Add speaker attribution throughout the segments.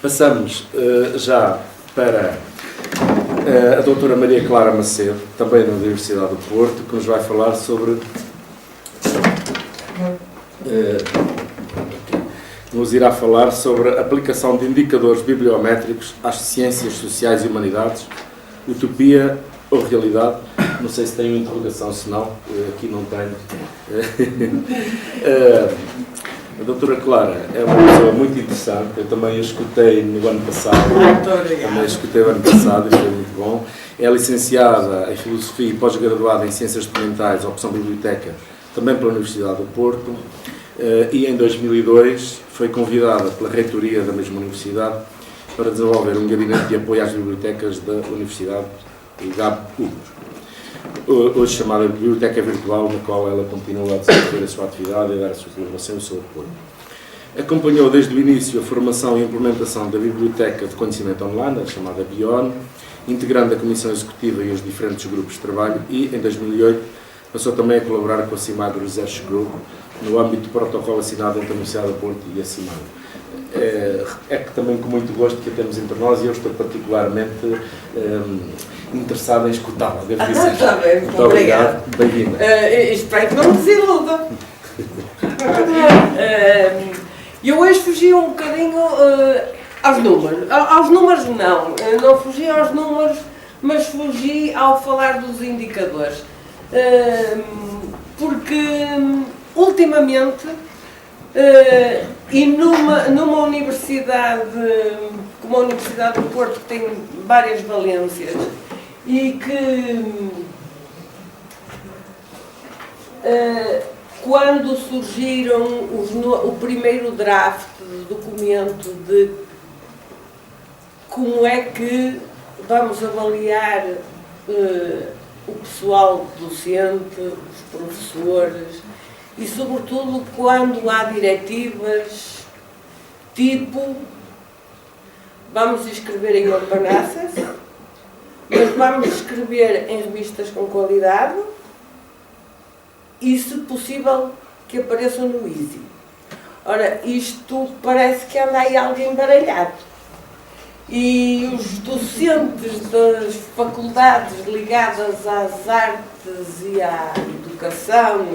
Speaker 1: Passamos já para a doutora Maria Clara Macedo, também da Universidade do Porto, que nos vai falar sobre... nos irá falar sobre a aplicação de indicadores bibliométricos às ciências sociais e humanidades, utopia ou realidade. Não sei se tem uma interrogação, se não, aqui não tenho. A doutora Clara é uma pessoa muito interessante, eu também a escutei no ano passado, e foi muito bom. É licenciada em Filosofia e pós-graduada em Ciências Documentais, opção Biblioteca, também pela Universidade do Porto, e em 2002 foi convidada pela reitoria da mesma universidade para desenvolver um gabinete de apoio às bibliotecas da Universidade, o GAB-UBS, hoje chamada Biblioteca Virtual, na qual ela continua a desenvolver a sua atividade e a dar a sua colaboração e o seu apoio. Acompanhou desde o início a formação e implementação da Biblioteca de Conhecimento Online, a chamada BION, integrando a Comissão Executiva e os diferentes grupos de trabalho, e em 2008 passou também a colaborar com a CIMAG Research Group no âmbito do protocolo assinado entre a Universidade do Porto e a CIMAG. É que também com muito gosto que a temos entre nós e eu estou particularmente interessado em escutá-la, devo dizer.
Speaker 2: Está bem, muito
Speaker 1: obrigado. Bem-vinda.
Speaker 2: Espero que não me desiluda. Eu hoje fugi um bocadinho aos números. Aos números não fugi aos números, mas fugi ao falar dos indicadores. Porque ultimamente, e numa universidade como a Universidade do Porto, que tem várias valências e que quando surgiram o primeiro draft de documento de como é que vamos avaliar o pessoal docente, os professores, e sobretudo quando há diretivas tipo vamos escrever em open access, mas vamos escrever em revistas com qualidade e, se possível, que apareçam no Easy. Ora, isto parece que anda aí alguém baralhado. E os docentes das faculdades ligadas às artes e à educação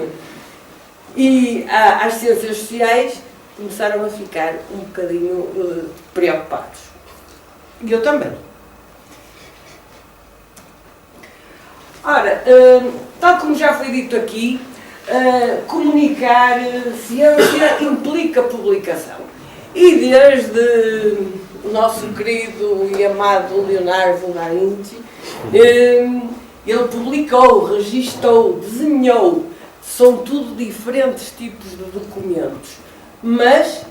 Speaker 2: e às ciências sociais começaram a ficar um bocadinho preocupados. E eu também. Ora, tal como já foi dito aqui, comunicar ciência implica publicação. E desde o nosso querido e amado Leonardo da Vinci, ele publicou, registou, desenhou, são tudo diferentes tipos de documentos, mas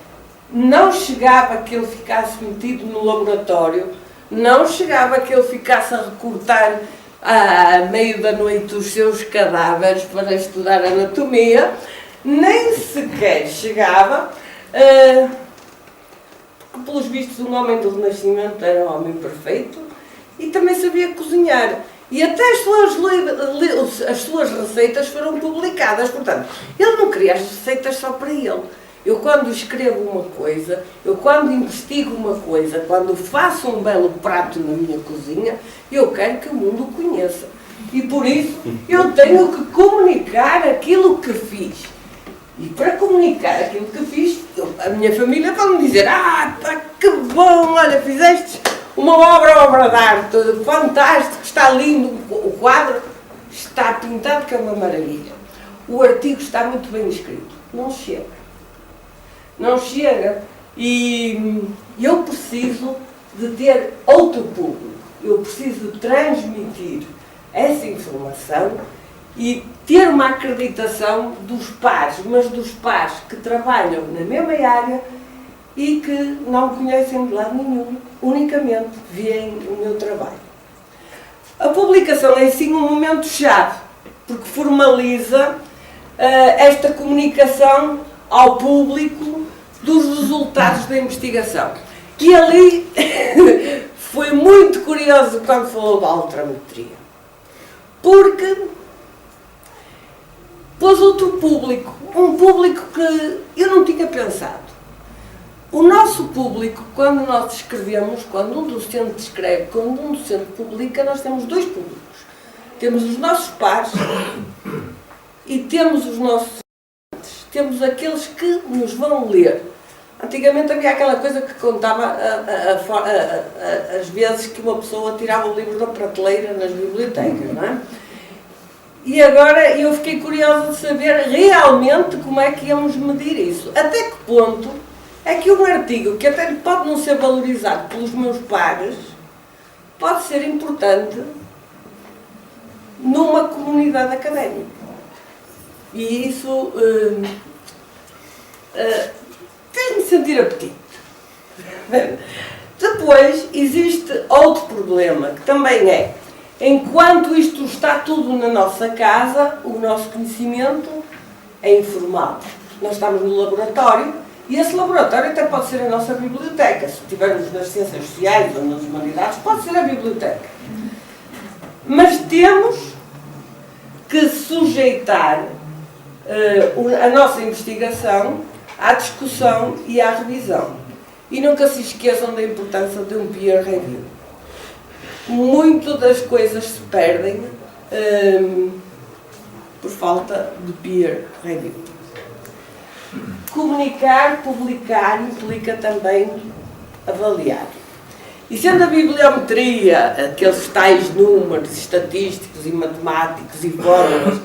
Speaker 2: não chegava que ele ficasse metido no laboratório, não chegava que ele ficasse a recortar à meio da noite os seus cadáveres para estudar anatomia, nem sequer chegava, porque pelos vistos um homem do Renascimento era um homem perfeito e também sabia cozinhar. E até as suas receitas foram publicadas, portanto, ele não queria as receitas só para ele. Eu quando escrevo uma coisa, eu quando investigo uma coisa, quando faço um belo prato na minha cozinha, eu quero que o mundo o conheça. E por isso eu tenho que comunicar aquilo que fiz. E para comunicar aquilo que fiz, a minha família vai me dizer: tá, que bom, olha, fizeste uma obra de arte, fantástico, está lindo, o quadro está pintado que é uma maravilha. O artigo está muito bem escrito. Não chega. Não chega. E eu preciso de ter outro público. Eu preciso de transmitir essa informação e ter uma acreditação dos pares, mas dos pares que trabalham na mesma área e que não conhecem de lado nenhum, unicamente veem o meu trabalho. A publicação é sim um momento-chave, porque formaliza esta comunicação ao público dos resultados da investigação. E ali foi muito curioso quando falou da altrometria, porque pôs outro público, um público que eu não tinha pensado. O nosso público, quando nós escrevemos, quando um docente escreve, quando um docente publica, nós temos dois públicos. Temos os nossos pares e temos os nossos estudantes. Temos aqueles que nos vão ler. Antigamente havia aquela coisa que contava as vezes que uma pessoa tirava o livro da prateleira nas bibliotecas, não é? E agora eu fiquei curiosa de saber realmente como é que íamos medir isso. Até que ponto é que um artigo que até pode não ser valorizado pelos meus pares pode ser importante numa comunidade académica. E isso fez-me sentir apetite. Depois existe outro problema que também é: enquanto isto está tudo na nossa casa, o nosso conhecimento é informal. Nós estamos no laboratório e esse laboratório até pode ser a nossa biblioteca. Se estivermos nas ciências sociais ou nas humanidades, pode ser a biblioteca. Mas temos que sujeitar a nossa investigação à discussão e à revisão. E nunca se esqueçam da importância de um peer review. Muito das coisas se perdem por falta de peer review. Comunicar, publicar implica também avaliar. E sendo a bibliometria, aqueles tais números estatísticos e matemáticos e fórmulas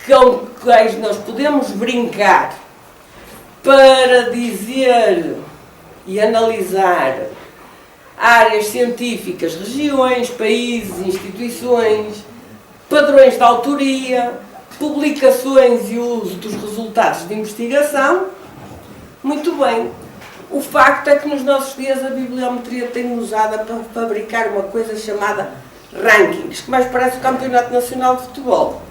Speaker 2: com quais nós podemos brincar para dizer e analisar áreas científicas, regiões, países, instituições, padrões de autoria, publicações e uso dos resultados de investigação, muito bem. O facto é que nos nossos dias a bibliometria tem usada para fabricar uma coisa chamada rankings, que mais parece o Campeonato Nacional de Futebol.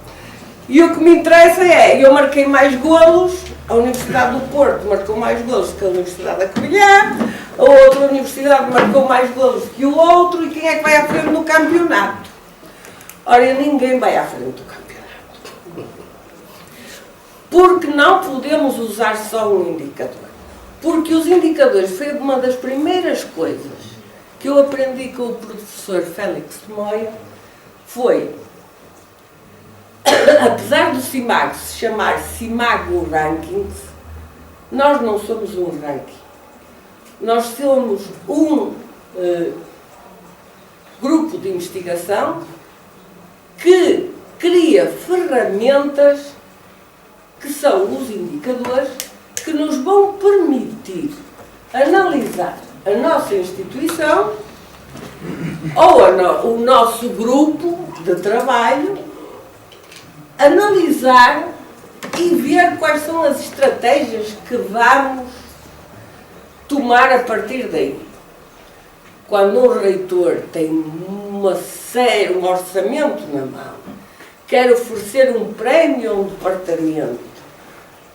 Speaker 2: E o que me interessa é, eu marquei mais golos, a Universidade do Porto marcou mais golos que a Universidade da Covilhã, a outra universidade marcou mais golos que o outro, e quem é que vai à frente no campeonato? Ora, ninguém vai à frente do campeonato. Porque não podemos usar só um indicador. Porque os indicadores foi uma das primeiras coisas que eu aprendi com o professor Félix de Moya, foi, apesar do CIMAG se chamar CIMAGO Rankings, nós não somos um ranking. Nós somos um grupo de investigação que cria ferramentas que são os indicadores que nos vão permitir analisar a nossa instituição ou o nosso grupo de trabalho, analisar e ver quais são as estratégias que vamos tomar a partir daí. Quando um reitor tem um orçamento na mão, quer oferecer um prémio a um departamento,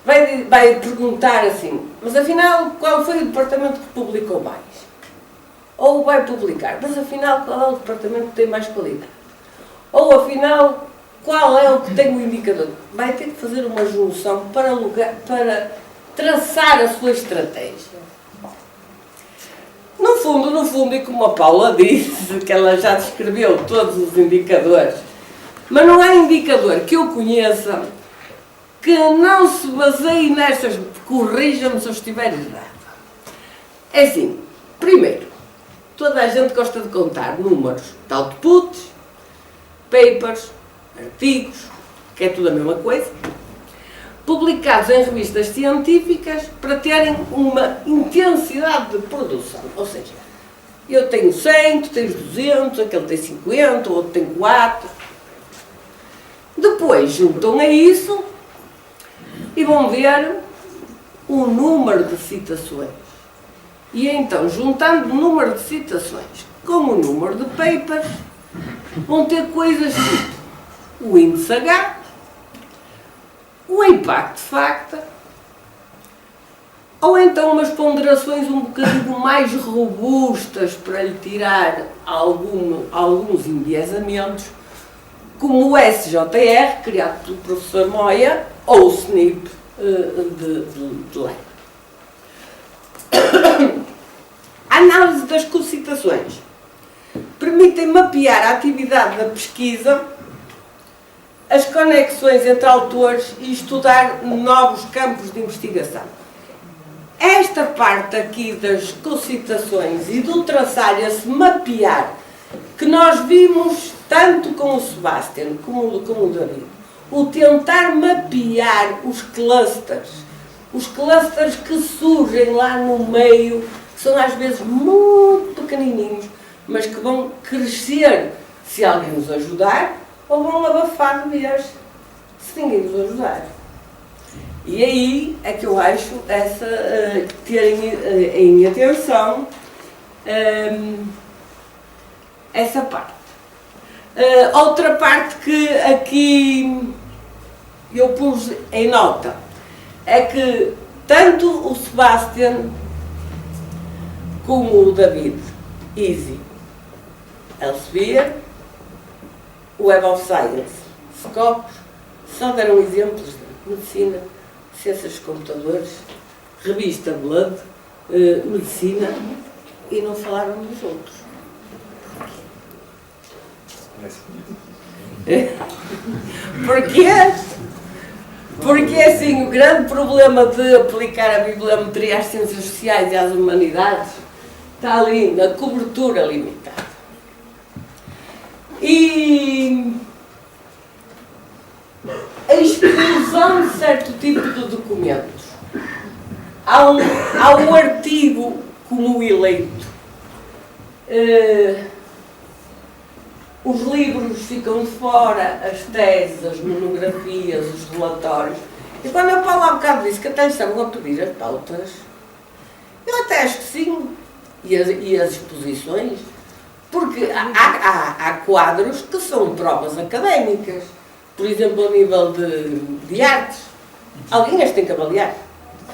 Speaker 2: vai perguntar assim, mas afinal qual foi o departamento que publicou mais? Ou vai publicar, mas afinal qual é o departamento que tem mais qualidade? Ou afinal qual é o que tem o indicador? Vai ter que fazer uma junção para traçar a sua estratégia. No fundo, e como a Paula disse, que ela já descreveu todos os indicadores, mas não há indicador que eu conheça que não se baseie nestas, corrija-me se eu estiver errado. É assim, primeiro, toda a gente gosta de contar números de outputs, papers, artigos, que é tudo a mesma coisa, publicados em revistas científicas para terem uma intensidade de produção. Ou seja, eu tenho 100, tu tens 200, aquele tem 50, o outro tem 4. Depois juntam a isso e vão ver o número de citações. E então, juntando o número de citações com o número de papers, vão ter coisas tipo o índice H, o impact factor, ou então umas ponderações um bocadinho mais robustas para lhe tirar alguns enviesamentos, como o SJR, criado pelo professor Moya, ou o SNP de lei. A análise das concitações permitem mapear a atividade da pesquisa, as conexões entre autores e estudar novos campos de investigação. Esta parte aqui das concitações e do traçar esse mapear, que nós vimos tanto com o Sebastian como o David, o tentar mapear os clusters que surgem lá no meio, que são às vezes muito pequenininhos, mas que vão crescer se alguém nos ajudar, ou vão abafar de vez se ninguém nos ajudar. E aí é que eu acho terem em atenção essa parte. Outra parte que aqui eu pus em nota é que tanto o Sebastian como o David, Easy, Elsevier, Web of Science, Scopus, só deram exemplos de medicina, ciências dos computadores, revista Blood, medicina, e não falaram dos outros. Porquê? Porque assim, o grande problema de aplicar a bibliometria às ciências sociais e às humanidades está ali na cobertura limitada. E a exclusão de certo tipo de documentos. Há um artigo como o eleito. Os livros ficam de fora, as teses, as monografias, os relatórios. E quando eu falo há bocado disse que até estavam a pedir as pautas, eu até acho que sim. E as exposições, porque há quadros que são provas académicas. Por exemplo, a nível de artes. Alguém as tem que avaliar.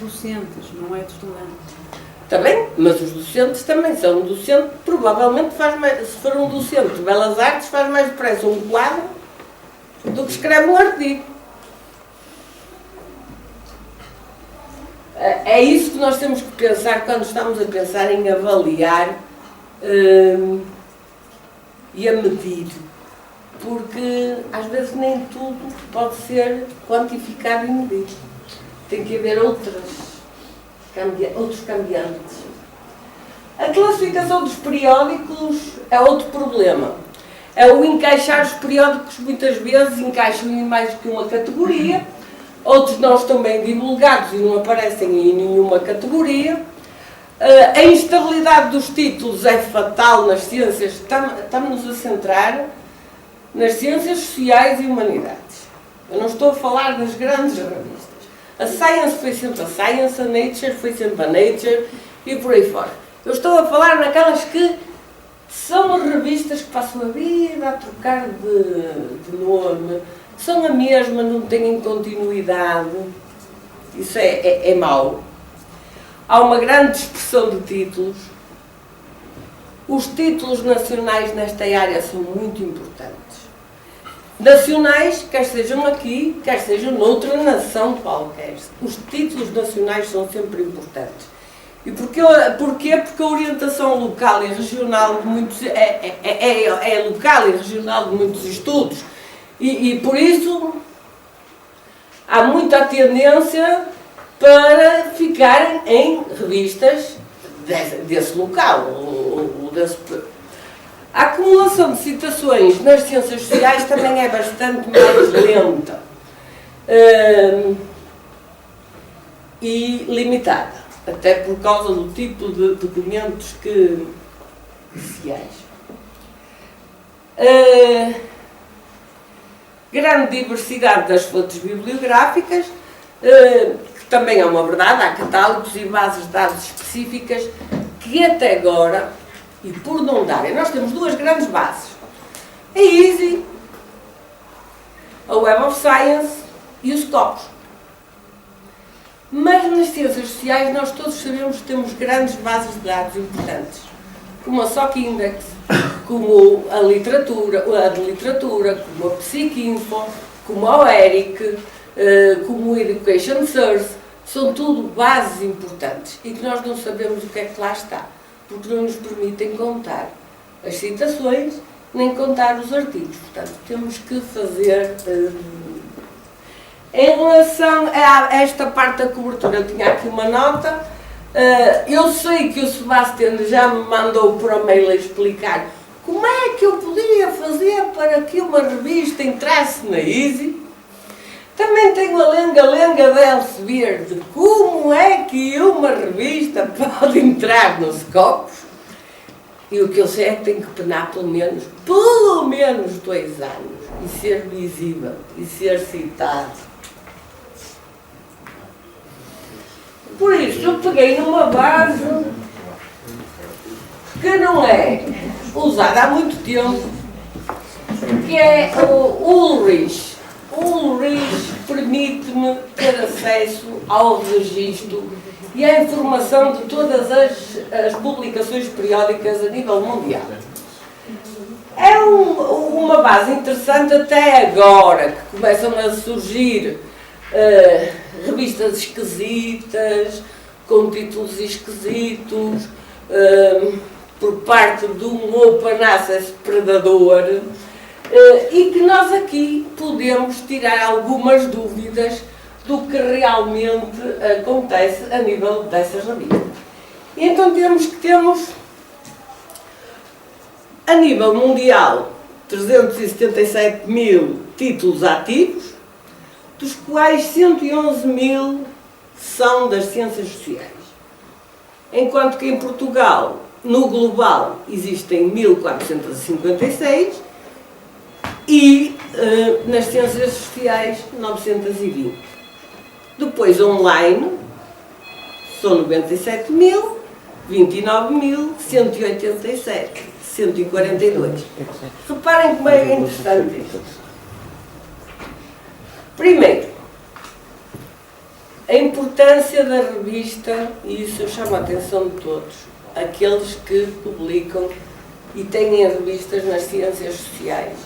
Speaker 3: Docentes, não é de estudantes.
Speaker 2: Está bem, mas os docentes também são. Um docente provavelmente faz mais, se for um docente de Belas Artes, faz mais depressa um quadro do que escreve um artigo. É isso que nós temos que pensar quando estamos a pensar em avaliar e a medir. Porque às vezes nem tudo pode ser quantificado e medido. Tem que haver outros cambiantes. A classificação dos periódicos é outro problema. É o encaixar os periódicos, muitas vezes encaixam em mais que uma categoria, outros não estão bem divulgados e não aparecem em nenhuma categoria. A instabilidade dos títulos é fatal nas ciências, estamos a centrar nas ciências sociais e humanidades. Eu não estou a falar das grandes revistas. A Science foi sempre a Science, a Nature foi sempre a Nature e por aí fora. Eu estou a falar naquelas que são revistas que passam a vida a trocar de nome, são a mesma, não têm continuidade. Isso é mau. Há uma grande dispersão de títulos. Os títulos nacionais nesta área são muito importantes. Nacionais, quer sejam aqui, quer sejam noutra nação qualquer. Os títulos nacionais são sempre importantes. E porquê? Porque a orientação local e regional de muitos, é local e regional de muitos estudos. E por isso há muita tendência para ficarem em revistas desse local. A acumulação de citações nas ciências sociais também é bastante mais lenta e limitada, até por causa do tipo de documentos que se acham. Grande diversidade das fontes bibliográficas, que também é uma verdade, há catálogos e bases de dados específicas que até agora, e por não darem, nós temos duas grandes bases, a Easy, a Web of Science e os Scopus. Mas nas ciências sociais nós todos sabemos que temos grandes bases de dados importantes, como a SOC Index, como a de literatura, como a PsycInfo, como a ERIC, como o Education Source. são tudo bases importantes e que nós não sabemos o que é que lá está, porque não nos permitem contar as citações nem contar os artigos. Portanto, temos que fazer... Em relação a esta parte da cobertura, eu tinha aqui uma nota. Eu sei que o Sebastião já me mandou por e-mail a explicar como é que eu podia fazer para que uma revista entrasse na Easy. Também tenho a lenga-lenga de Elsevier de como é que uma revista pode entrar nos copos. E o que eu sei é que tem que penar pelo menos 2 anos e ser visível e ser citado. Por isso, eu peguei numa base que não é usada há muito tempo, que é o Ulrich. O Ulrich permite-me ter acesso ao registro e à informação de todas as publicações periódicas a nível mundial. É uma base interessante até agora, que começam a surgir revistas esquisitas, com títulos esquisitos, por parte de um open access predador, e que nós aqui podemos tirar algumas dúvidas do que realmente acontece a nível dessas revistas. E então temos a nível mundial 377 mil títulos ativos, dos quais 111 mil são das ciências sociais. Enquanto que em Portugal, no global, existem 1456 e nas ciências sociais 920. Depois online são 97 mil, 29 mil, 187, 142. Reparem como é interessante isto. Primeiro, a importância da revista, e isso eu chamo a atenção de todos, aqueles que publicam e têm revistas nas ciências sociais,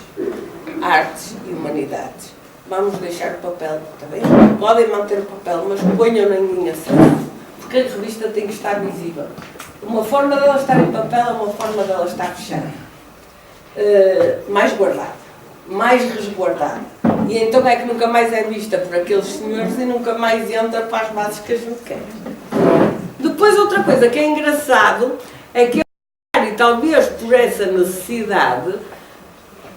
Speaker 2: artes e humanidades. Vamos deixar o papel, está bem? Podem manter o papel, mas ponham em ação, porque a revista tem que estar visível. Uma forma dela estar em papel é uma forma dela estar fechada, mais guardada, mais resguardada. E então é que nunca mais é vista por aqueles senhores e nunca mais entra para as bases que a gente quer. Depois outra coisa que é engraçado é que, e talvez por essa necessidade,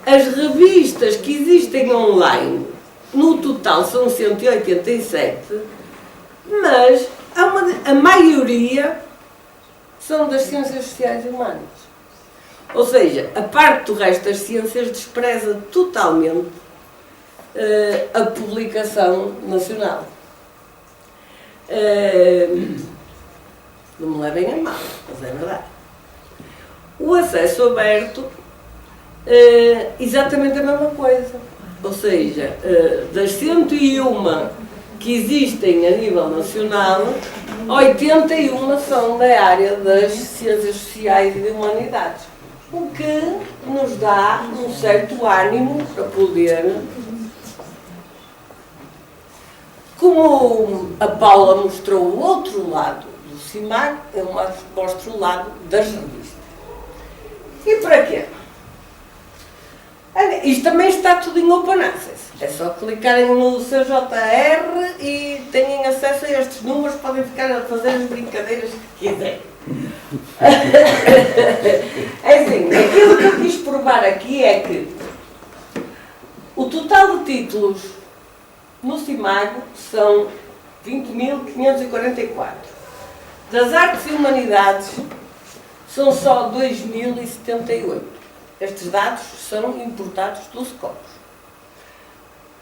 Speaker 2: as revistas que existem online, no total são 187, mas a maioria são das ciências sociais e humanas. Ou seja, a parte do resto das ciências despreza totalmente a publicação nacional. Não me levem a mal, mas é verdade. O acesso aberto, exatamente a mesma coisa. Ou seja, das 101 que existem a nível nacional, 81 são da área das ciências sociais e de humanidades. O que nos dá um certo ânimo para poder... Como a Paula mostrou o outro lado do CIMAG, eu mostro o lado das revistas. E para quê? Isto também está tudo em open access. É só clicarem no CJR e têm acesso a estes números, podem ficar a fazer as brincadeiras que quiserem. É assim, aquilo que eu quis provar aqui é que o total de títulos no CIMAG são 20.544. Das artes e humanidades são só 2.078. Estes dados são importados dos copos.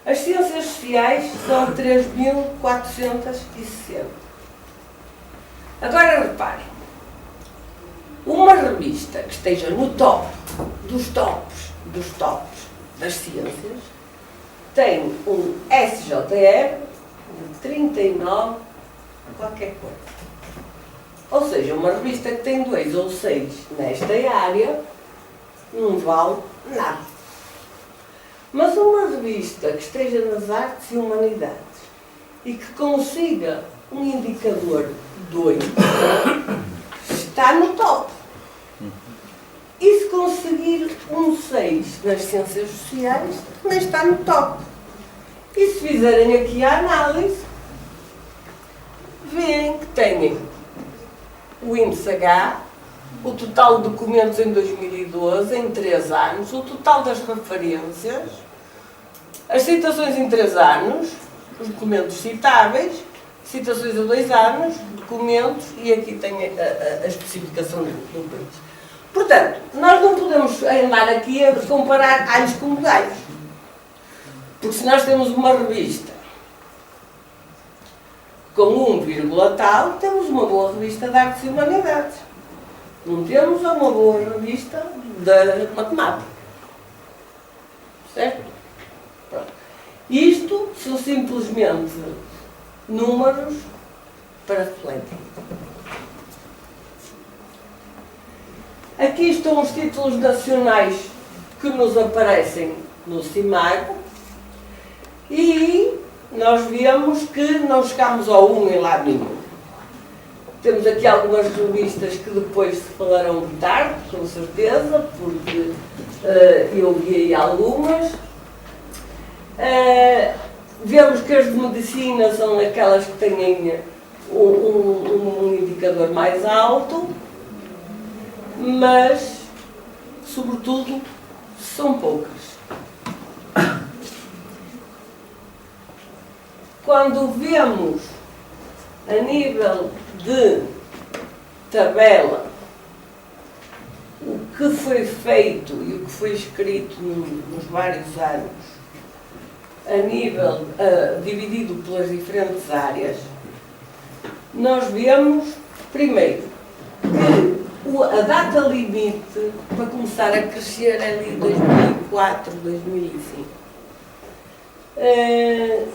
Speaker 2: As ciências sociais são 3.460. Agora reparem, uma revista que esteja no top dos tops das ciências tem um SJR de 39 qualquer coisa. Ou seja, uma revista que tem 2 ou 6 nesta área não vale nada. Mas uma revista que esteja nas artes e humanidades e que consiga um indicador 2 está no top. E se conseguir um 6 nas ciências sociais, também está no top. E se fizerem aqui a análise, veem que têm o índice H, o total de documentos em 2012, em 3 anos, o total das referências, as citações em 3 anos, os documentos citáveis, citações a 2 anos, documentos, e aqui tem a especificação do país. Portanto, nós não podemos andar aqui a comparar alhos com galhos. Porque se nós temos uma revista com 1, tal, temos uma boa revista de artes e humanidades. Não temos uma boa revista de matemática. Certo? Pronto. Isto são simplesmente números para refletir. Aqui estão os títulos nacionais que nos aparecem no CIMAG e nós vemos que não chegamos ao 1 em lado nenhum. Temos aqui algumas revistas que depois se falarão de tarde, com certeza, porque eu vi aí algumas. Vemos que as de medicina são aquelas que têm um indicador mais alto, mas, sobretudo, são poucas. Quando vemos a nível de tabela o que foi feito e o que foi escrito nos vários anos, a nível dividido pelas diferentes áreas, nós vemos, primeiro, que a data limite para começar a crescer é ali 2004, 2005.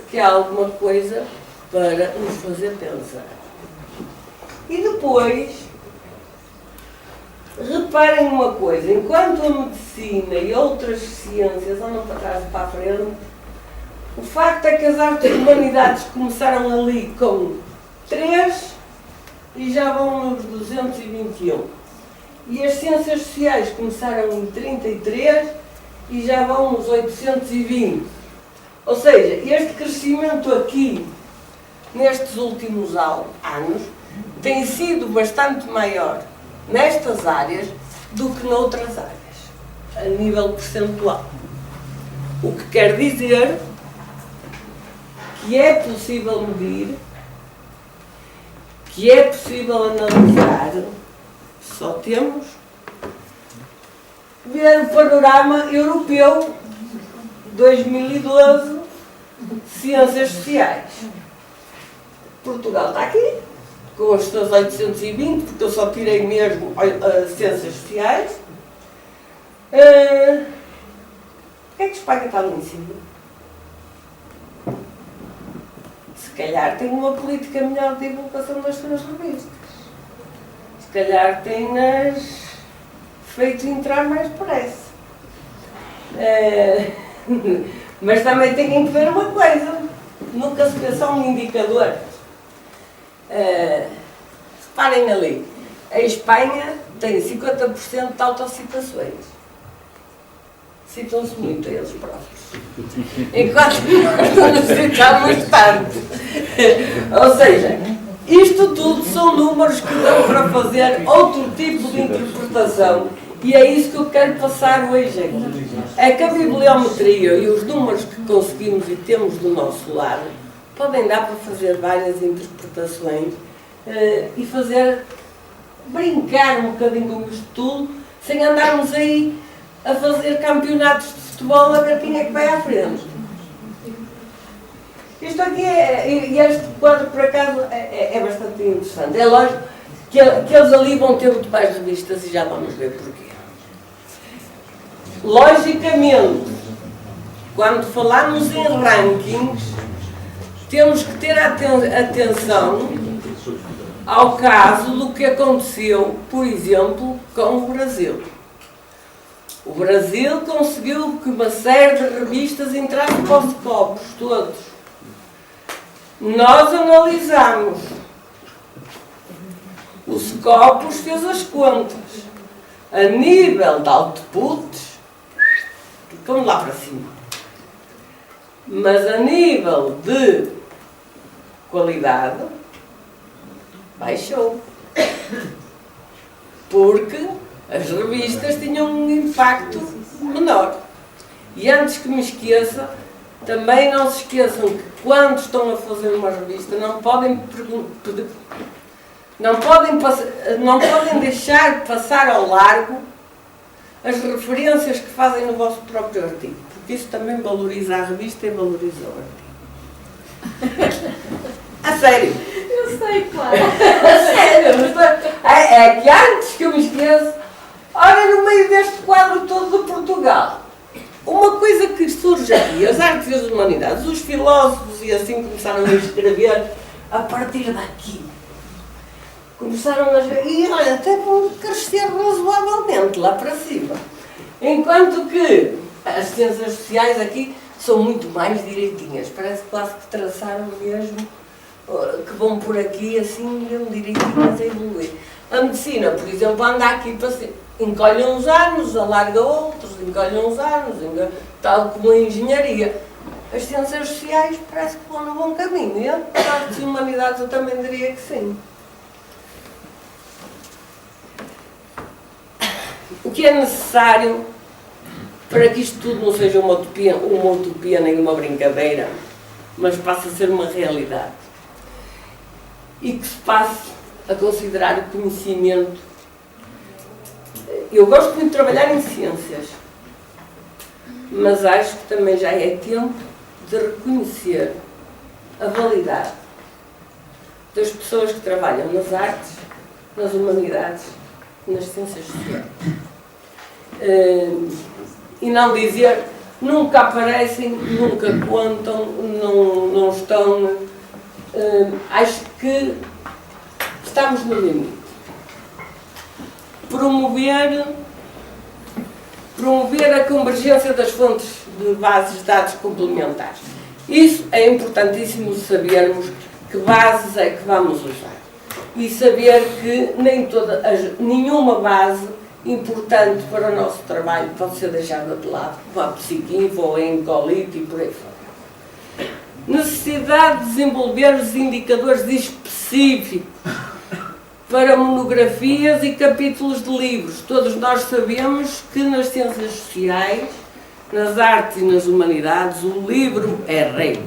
Speaker 2: Que é alguma coisa para nos fazer pensar. E depois, reparem uma coisa, enquanto a medicina e outras ciências andam para trás e para a frente, o facto é que as artes e humanidades começaram ali com 3 e já vão nos 221. E as ciências sociais começaram em 33 e já vão nos 820. Ou seja, este crescimento aqui, nestes últimos anos, tem sido bastante maior nestas áreas do que noutras áreas, a nível percentual. O que quer dizer que é possível medir, que é possível analisar, só temos ver o panorama europeu 2012, Ciências Sociais. Portugal está aqui, com os seus 820, porque eu só tirei mesmo Ciências Sociais. Porquê é que Espanha está lá em cima? Se calhar tem uma política melhor de divulgação das suas revistas. Se calhar tem-nas feito entrar mais depressa. Mas também têm que ver uma coisa, nunca se vê só um indicador. Reparem ali, a Espanha tem 50% de autocitações. Citam-se muito a eles próprios. Enquanto nós não nos citamos tanto. Ou seja, isto tudo são números que dão para fazer outro tipo de interpretação. E é isso que eu quero passar hoje aqui. É que a bibliometria e os números que conseguimos e temos do nosso lado podem dar para fazer várias interpretações e fazer brincar um bocadinho com isto tudo, sem andarmos aí a fazer campeonatos de futebol a ver quem é que vai à frente. Isto aqui e este quadro por acaso é bastante interessante. É lógico que eles ali vão ter muito mais revistas e já vamos ver porquê. Logicamente, quando falamos em rankings, temos que ter atenção ao caso do que aconteceu, por exemplo, com o Brasil. O Brasil conseguiu que uma série de revistas entrassem para os copos todos. Nós analisamos. O Scopus fez as contas. A nível de outputs, vamos lá para cima. Mas a nível de qualidade, baixou. Porque as revistas tinham um impacto menor. E antes que me esqueça, também não se esqueçam que quando estão a fazer uma revista não podem deixar passar ao largo as referências que fazem no vosso próprio artigo, porque isso também valoriza a revista e valoriza o artigo. A sério.
Speaker 3: Eu sei, claro.
Speaker 2: A sério. É que antes que eu me esqueça, ora, no meio deste quadro todo de Portugal, uma coisa que surge aqui, as artes e as humanidades, os filósofos e assim começaram a escrever a partir daqui. Começaram a... E olha, até vão crescer razoavelmente lá para cima. Enquanto que as ciências sociais aqui são muito mais direitinhas. Parece quase que traçaram mesmo, que vão por aqui assim, mesmo direitinhas a evoluir. A medicina, por exemplo, anda aqui para cima. Encolhe uns anos, alarga outros, encolhe uns anos, tal como a engenharia. As ciências sociais parece que vão no bom caminho. E as artes e humanidades eu também diria que sim. O que é necessário para que isto tudo não seja uma utopia nem uma brincadeira, mas passe a ser uma realidade. E que se passe a considerar o conhecimento. Eu gosto muito de trabalhar em ciências, mas acho que também já é tempo de reconhecer a validade das pessoas que trabalham nas artes, nas humanidades, nas ciências sociais. E não dizer, nunca aparecem, nunca contam, não estão. Acho que estamos no limite. Promover a convergência das fontes de bases de dados complementares. Isso é importantíssimo sabermos que bases é que vamos usar. E saber que nenhuma base importante para o nosso trabalho pode ser deixada de lado, como a Psiquinfo ou a Encolite e por aí fora. Necessidade de desenvolver os indicadores específicos para monografias e capítulos de livros. Todos nós sabemos que nas ciências sociais, nas artes e nas humanidades, o livro é rei.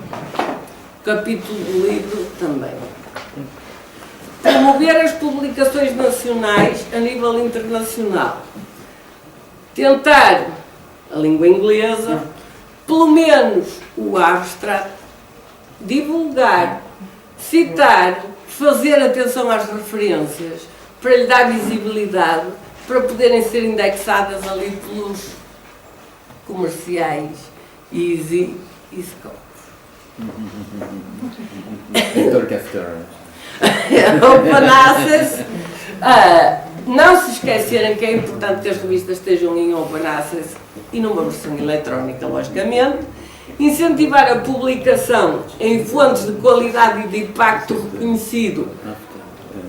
Speaker 2: O capítulo do livro também. Promover as publicações nacionais a nível internacional. Tentar a língua inglesa, pelo menos o abstract, divulgar, citar, fazer atenção às referências, para lhe dar visibilidade, para poderem ser indexadas ali pelos comerciais Easy e Scopus. Open Access. Não se esquecerem que é importante que as revistas estejam em Open Access e numa versão eletrónica, logicamente. Incentivar a publicação em fontes de qualidade e de impacto reconhecido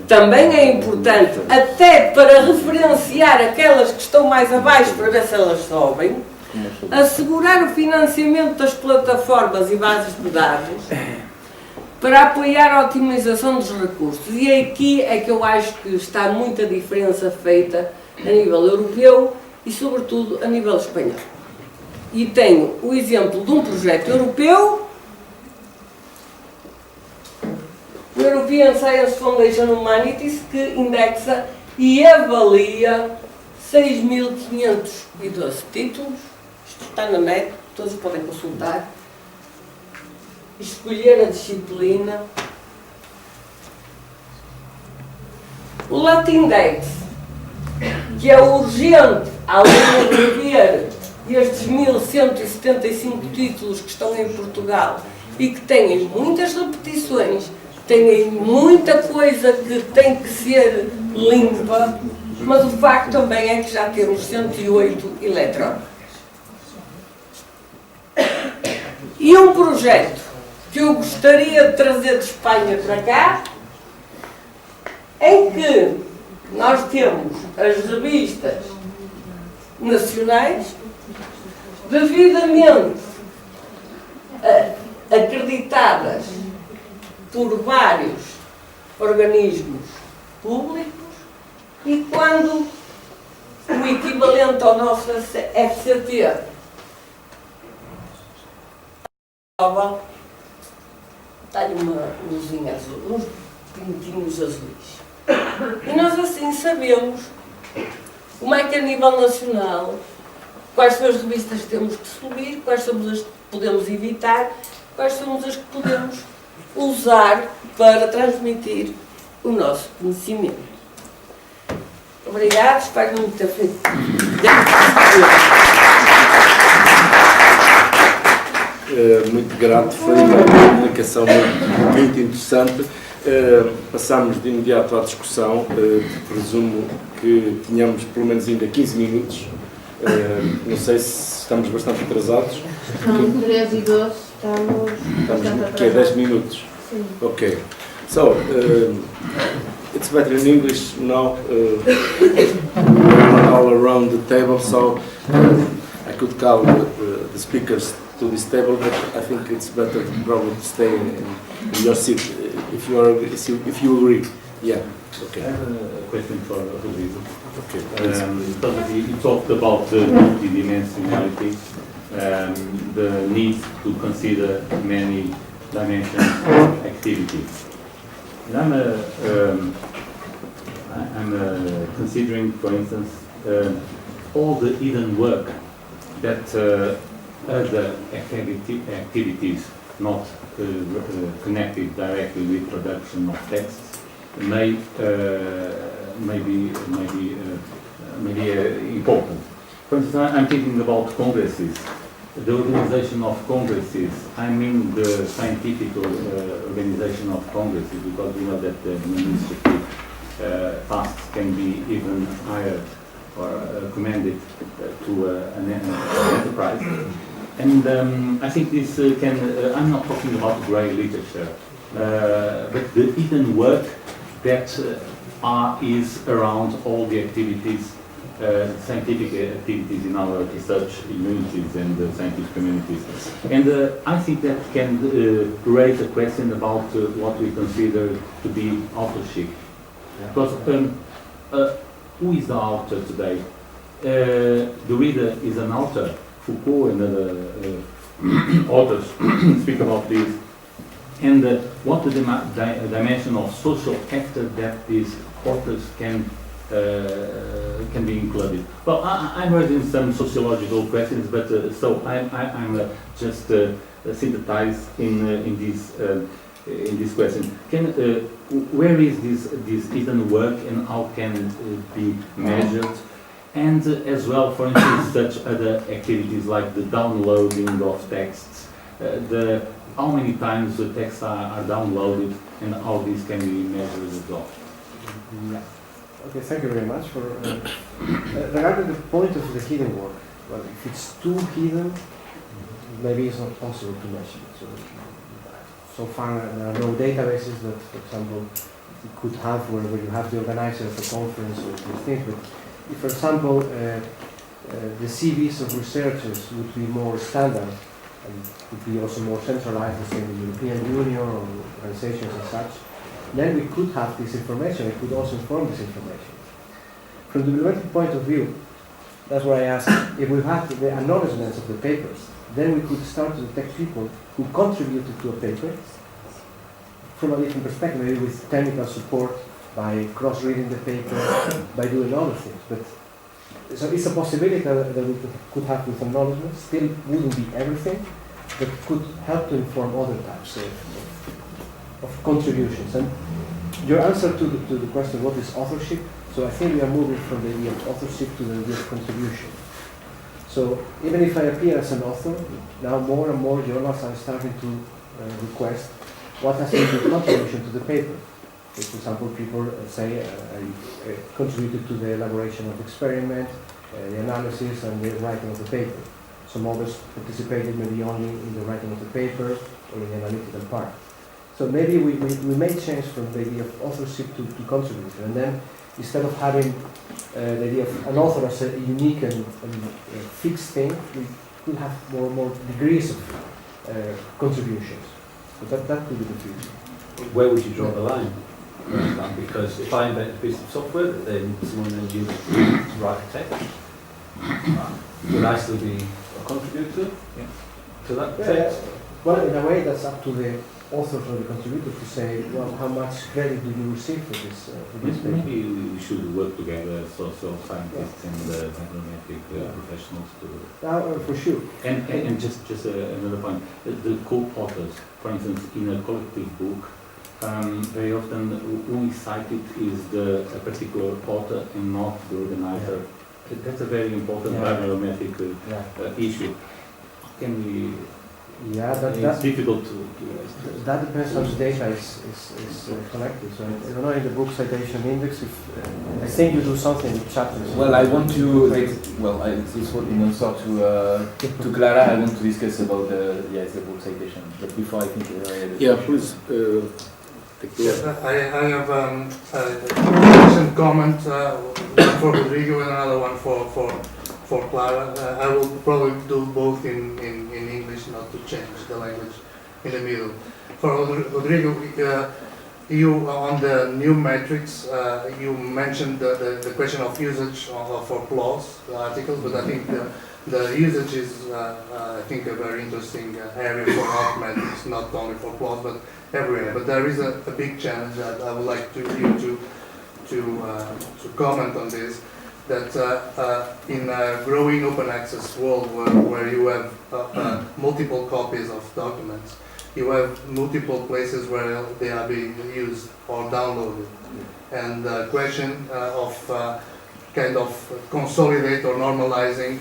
Speaker 2: também é importante, até para referenciar aquelas que estão mais abaixo para ver se elas sobem. Assegurar o financiamento das plataformas e bases de dados para apoiar a otimização dos recursos. E aqui é que eu acho que está muita diferença feita a nível europeu e, sobretudo, a nível espanhol. E tenho o exemplo de um projeto europeu, o European Science Foundation Humanities, que indexa e avalia 6.512 títulos. Isto está na net, todos podem consultar. Escolher a disciplina. O Latindex, que é urgente, além de rever estes 1.175 títulos que estão em Portugal e que têm muitas repetições, têm muita coisa que tem que ser limpa, mas o facto também é que já temos 108 eletrónicas. E um projeto que eu gostaria de trazer de Espanha para cá, em que nós temos as revistas nacionais devidamente acreditadas por vários organismos públicos, e quando o equivalente ao nosso FCT tem uma luzinha azul, uns pintinhos azuis. E nós assim sabemos como é que a nível nacional, quais são as revistas que temos que subir, quais são as que podemos evitar, quais são as que podemos usar para transmitir o nosso conhecimento. Obrigada, espero não ter feito.
Speaker 1: Muito grato, foi uma comunicação muito interessante. Passámos de imediato à discussão. Presumo que tínhamos pelo menos ainda 15 minutos. Não sei se estamos bastante atrasados.
Speaker 4: Não, 3 e 12 estamos bastante
Speaker 1: que é 10 minutos?
Speaker 4: Sim.
Speaker 1: Ok. So, it's better in English now. We're all around the table, so I could call the speakers to this table, but I think it's better probably to stay in your seat if you agree. Yeah. Okay.
Speaker 5: I have a question for Rodrigo.
Speaker 1: Okay.
Speaker 5: Because you talked about the multidimensionality, the need to consider many dimensions of activity. And I'm considering, for instance, all the hidden work that other activities not connected directly with production of texts may be important. For instance, I'm thinking about congresses. The organization of congresses, I mean the scientific organization of congresses, because we know that the administrative tasks can be even hired or commanded to an enterprise. And I think this can, I'm not talking about grey literature, but the hidden work that is around all the activities, scientific activities in our research communities and the scientific communities. And I think that can raise a question about what we consider to be authorship. Because who is the author today? The reader is an author. Foucault and other authors speak about this. And what the dimension of social actor that these authors can be included. Well, I'm raising some sociological questions, but so I'm just synthesized in this question. Where is this hidden work and how can it be measured? And as well, for instance, such other activities like the downloading of texts, how many times the texts are downloaded, and how this can be measured as well.
Speaker 6: Yeah. Okay, thank you very much for regarding the point of the hidden work. Well, if it's too hidden, maybe it's not possible to measure it. So far, there are no databases that, for example, you could have where you have the organizer of a conference or these things. But if, for example, the CVs of researchers would be more standard and would be also more centralized, let's say in the European Union or organizations and such, then we could have this information. It could also inform this information. From the bibliographic point of view, that's why I asked, if we had the acknowledgements of the papers, then we could start to detect people who contributed to a paper from a different perspective, maybe with technical support, by cross-reading the paper, by doing other things. But so it's a possibility that we could have with acknowledgements. Still wouldn't be everything, but could help to inform other types of contributions. And your answer to the question, what is authorship? So I think we are moving from the idea of authorship to the idea of contribution. So even if I appear as an author, now more and more journals are starting to request what has been the contribution to the paper. For example, people say I contributed to the elaboration of the experiment, the analysis and the writing of the paper. some others participated maybe only in the writing of the paper or in the analytical part. So maybe we may change from the idea of authorship to contributor, and then instead of having the idea of an author as a unique and fixed thing, we could have more degrees of contributions. So that could be the future.
Speaker 7: Where would you draw the line? Because if I invent a piece of software that then someone then uses to write a text, would I still be a contributor to that text?
Speaker 6: Well, in a way, that's up to the authors or the contributors to say, well, how much credit do you receive for this paper?
Speaker 5: Maybe we should work together, social scientists and bibliometric professionals to.
Speaker 6: For sure.
Speaker 5: And just another point, the co-authors, for instance, in a collective book, very often who is cited is a particular author and not the organizer. Yeah. That's a very important bibliometric issue. Can we?
Speaker 6: Yeah,
Speaker 5: it's difficult to.
Speaker 6: That depends on the data is collected. So I don't know in the book citation index if I think you do something with chapters.
Speaker 8: Well, I want to. This what in answer to Clara. I want to discuss about the book citation. But before I think.
Speaker 1: Please.
Speaker 9: Yes, I have a comment, one for Rodrigo and another one for Clara. I will probably do both in English, not to change the language in the middle. For Rodrigo, you on the new metrics, you mentioned the question of usage for PLOS articles, but I think the usage is, I think, a very interesting area for alt metrics, not only for PLOS, but everywhere. But there is a big challenge that I would like you to comment on this. That in a growing open access world where you have multiple copies of documents, you have multiple places where they are being used or downloaded. And the question of kind of consolidate or normalizing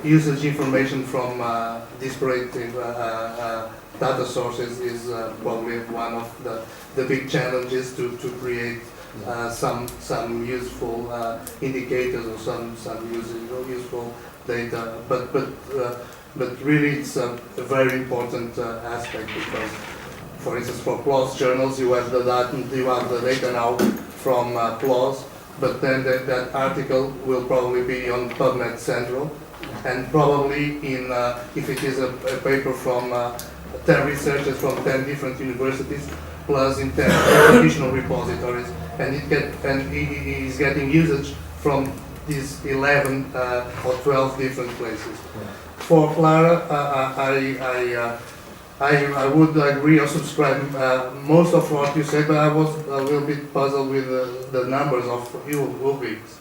Speaker 9: usage information from disparate data sources is probably one of the big challenges to create some useful indicators or some useful data, but really it's a very important aspect because, for instance, for PLOS journals you have the data now from PLOS, but then that article will probably be on PubMed Central, and probably in if it is a paper from 10 researchers from 10 different universities, plus in 10 additional repositories, and it is getting usage from these 11 or 12 different places. For Clara, I would agree or subscribe most of what you said, but I was a little bit puzzled with the numbers of UWICs.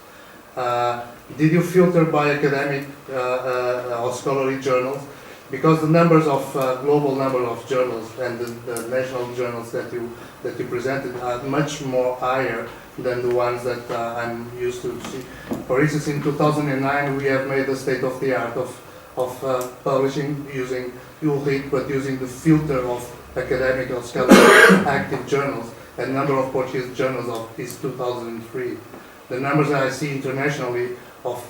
Speaker 9: Did you filter by academic or scholarly journals? Because the numbers of global number of journals and the national journals that you presented are much more higher than the ones that I'm used to see. For instance, in 2009 we have made the state of the art of publishing using ULRIC, but using the filter of academic or scholarly active journals. And number of Portuguese journals is 2003. The numbers that I see internationally of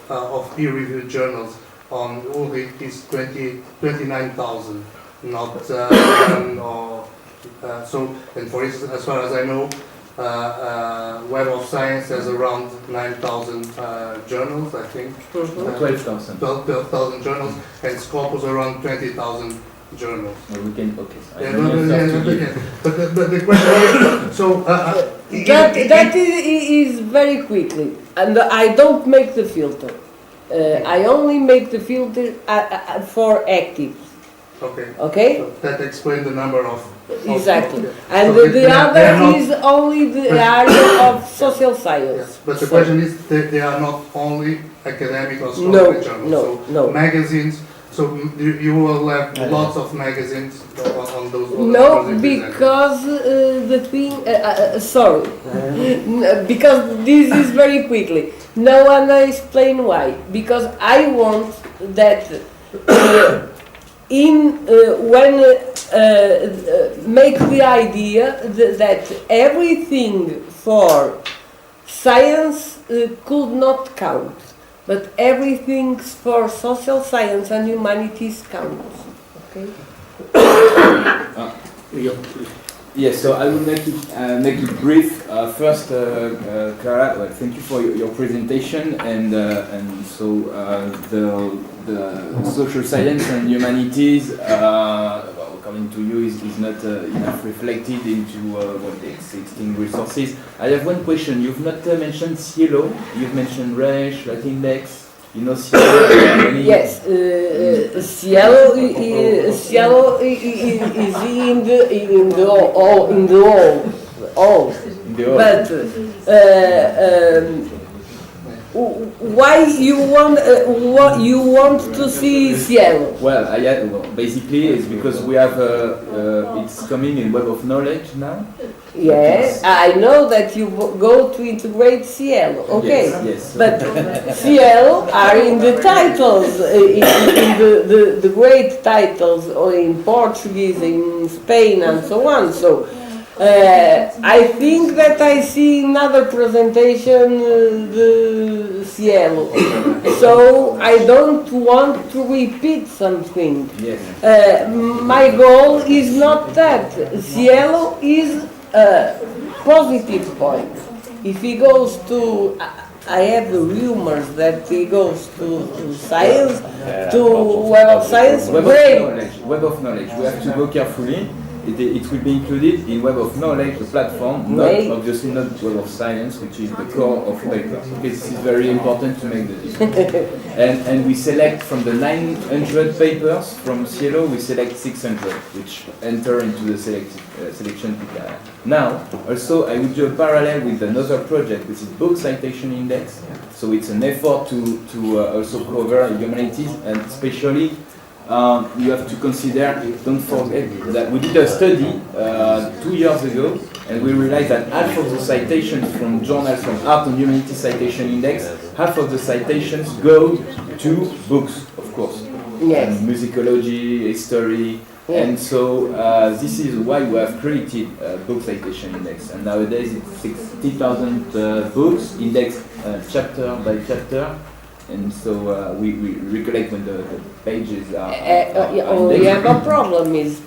Speaker 9: peer-reviewed journals on ULRIC is 29,000, not one or so. And for instance, as far as I know, Web of Science has around 9,000 journals, I think.
Speaker 8: 12,000.
Speaker 9: 12,000 journals, and Scopus around 20,000 journals.
Speaker 8: Well, we can, okay.
Speaker 9: But the question is, so
Speaker 2: that is very quickly, and I don't make the filter. I only make the filter for active.
Speaker 9: Okay.
Speaker 2: Okay.
Speaker 9: So that explains the number of.
Speaker 2: Exactly. And so the other is only the area of social science.
Speaker 9: Yes, but the question is, they are not only academic or scholarly journals.
Speaker 2: No.
Speaker 9: Magazines. So you will have lots of magazines on those.
Speaker 2: No, because the thing. Sorry, because this is very quickly. Now I explain why. Because I want that when make the idea that everything for science could not count. but everything for social science and humanities counts. Okay?
Speaker 8: Yes, so I will make it brief. First, Clara, well, thank you for your presentation, and so the social science and humanities, according to you, is not enough reflected into the existing resources. I have one question. You've not mentioned Cielo. You've mentioned Reich, Latindex. You know Cielo?
Speaker 2: Yes, Cielo is in the all. But why you want to see Cielo?
Speaker 8: Well, basically it's because we have it's coming in Web of Knowledge now.
Speaker 2: Yes, I know that you go to integrate Cielo. Okay,
Speaker 8: yes.
Speaker 2: But Cielo are in the titles, in the great titles, or in Portuguese, in Spain, and so on. So. I think that I see in another presentation the Cielo, so I don't want to repeat something.
Speaker 8: Yes.
Speaker 2: My goal is not that. Cielo is a positive point. If he goes to, I have rumors that he goes to science, to Web of Science, great.
Speaker 8: Web of Knowledge. We have to go carefully. It will be included in Web of Knowledge, the platform, obviously not Web of Science, which is the core of papers. Okay, this is very important to make the difference. and we select from the 900 papers from Cielo, we select 600, which enter into the selection criteria. Now, also, I would do a parallel with another project, which is Book Citation Index. So it's an effort to also cover humanities, and especially you have to consider, don't forget that we did a study 2 years ago, and we realized that half of the citations from journals from Art and Humanities Citation Index, half of the citations go to books, of course.
Speaker 2: Yes.
Speaker 8: And musicology, history, and so this is why we have created Book Citation Index. And nowadays it's 60,000 books, indexed chapter by chapter. And so we recollect when the pages are
Speaker 2: we have a problem is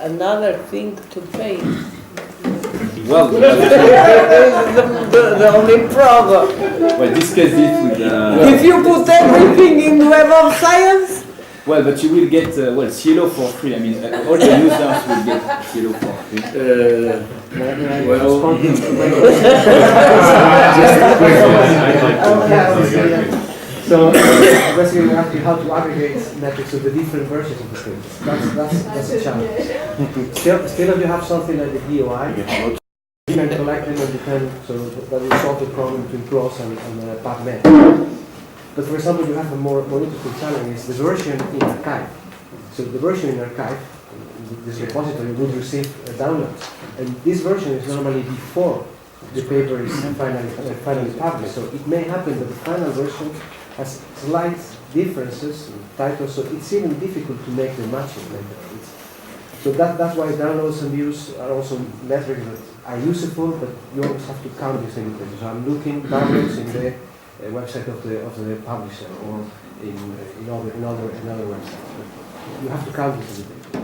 Speaker 2: another thing to pay.
Speaker 8: Well,
Speaker 2: the only problem.
Speaker 8: Well, discuss it with.
Speaker 2: If you put everything in Web of Science.
Speaker 8: Well, but you will get Cielo for free. I mean, all the users will get Cielo for free.
Speaker 6: So basically, we have to how to aggregate metrics of the different versions of the things. That's a challenge. Still, if you have something like the DOI, you can collect them and depend. So that will solve the problem between PROS and PubMed. But for example, you have a more interesting challenge is the version in archive. So the version in archive, this repository would receive a download, and this version is normally before the paper is finally published. So it may happen that the final version has slight differences in titles, so it's even difficult to make the matching. So that's why downloads and views are also metrics that are useful, but you always have to count these limitations. So I'm looking downloads in the website of the publisher or in other websites. But you have to count this limitations.